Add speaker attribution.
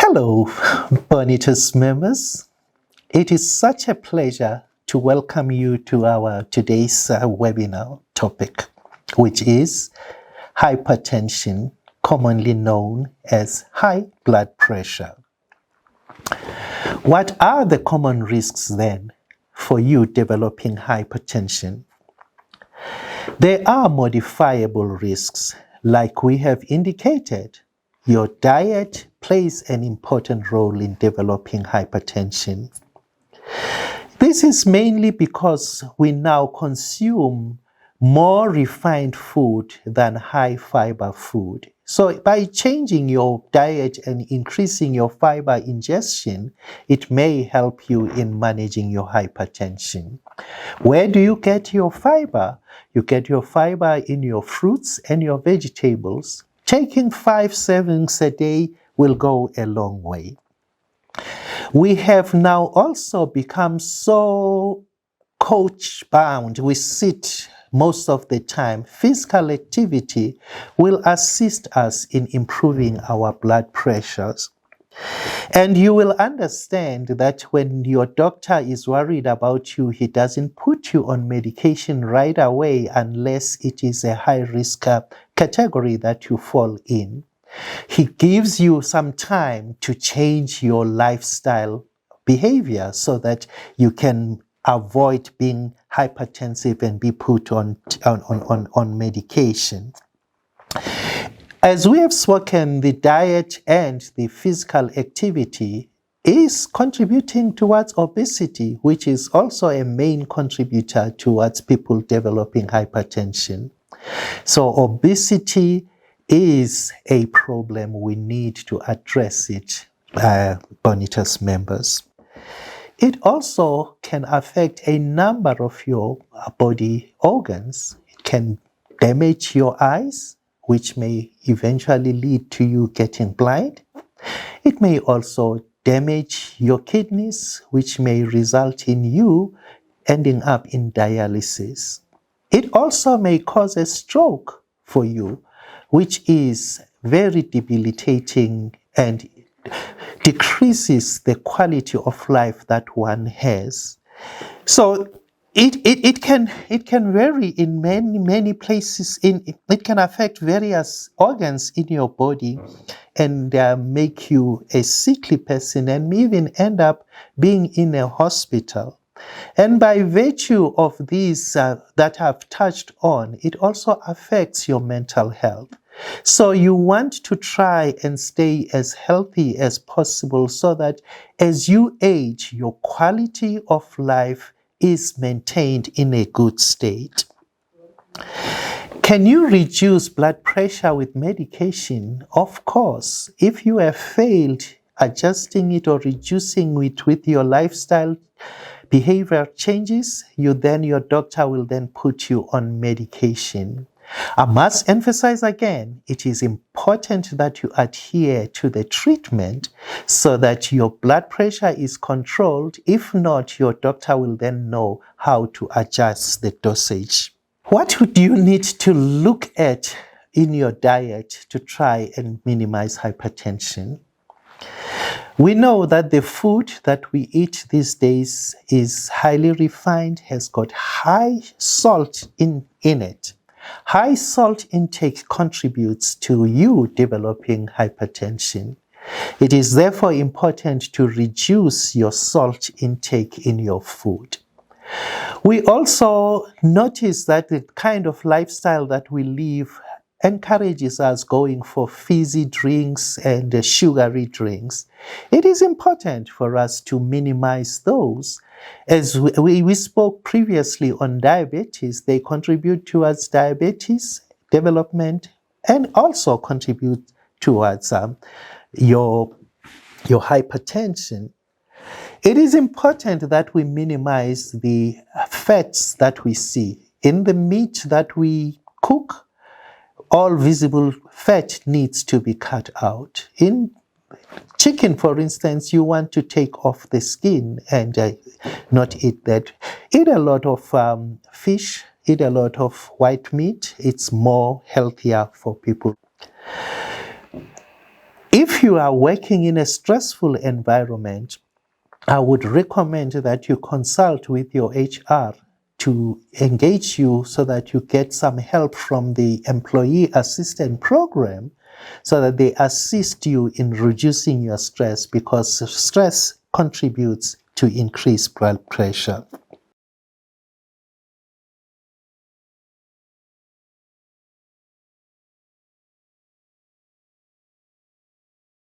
Speaker 1: Hello, Bonitas members. It is such a pleasure to welcome you to our today's webinar topic, which is hypertension, commonly known as high blood pressure. What are the common risks then for you developing hypertension? There are modifiable risks, like we have indicated. Your diet plays an important role in developing hypertension. This is mainly because we now consume more refined food than high fiber food. So by changing your diet and increasing your fiber ingestion, it may help you in managing your hypertension. Where do you get your fiber? You get your fiber in your fruits and your vegetables. Taking 5 servings a day will go a long way. We have now also become so couch bound. We sit most of the time. Physical activity will assist us in improving our blood pressures. And you will understand that when your doctor is worried about you, he doesn't put you on medication right away unless it is a high risk category that you fall in. He gives you some time to change your lifestyle behavior so that you can avoid being hypertensive and be put on medication. As we have spoken, the diet and the physical activity is contributing towards obesity, which is also a main contributor towards people developing hypertension. So obesity is a problem. We need to address it, Bonitas members. It also can affect a number of your body organs. It can damage your eyes, which may eventually lead to you getting blind. It may also damage your kidneys, which may result in you ending up in dialysis. It also may cause a stroke for you, which is very debilitating and decreases the quality of life that one has. So it can vary in many places. It can affect various organs in your body and make you a sickly person and even end up being in a hospital. And by virtue of these that I've touched on, it also affects your mental health. So you want to try and stay as healthy as possible so that as you age, your quality of life is maintained in a good state. Can you reduce blood pressure with medication? Of course. If you have failed adjusting it or reducing it with your lifestyle behavior changes, your doctor will then put you on medication. I must emphasize again, it is important that you adhere to the treatment so that your blood pressure is controlled. If not, your doctor will then know how to adjust the dosage. What would you need to look at in your diet to try and minimize hypertension? We know that the food that we eat these days is highly refined, has got high salt in it. High salt intake contributes to you developing hypertension. It is therefore important to reduce your salt intake in your food. We also notice that the kind of lifestyle that we live encourages us going for fizzy drinks and sugary drinks. It is important for us to minimize those. As we spoke previously on diabetes, they contribute towards diabetes development and also contribute towards your hypertension. It is important that we minimize the fats that we see. In the meat that we cook, all visible fat needs to be cut out. In chicken, for instance, you want to take off the skin and not eat that. Eat a lot of fish, eat a lot of white meat. It's more healthier for people. If you are working in a stressful environment, I would recommend that you consult with your HR to engage you so that you get some help from the employee assistance program so that they assist you in reducing your stress, because stress contributes to increased blood pressure.